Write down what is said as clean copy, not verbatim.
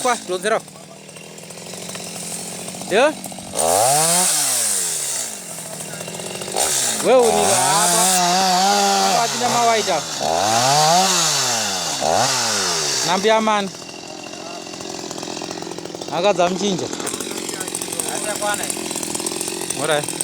Qua luôn thế đâu được wow ini apa tidak mau aja nampi aman agak jam cinja ada apa nih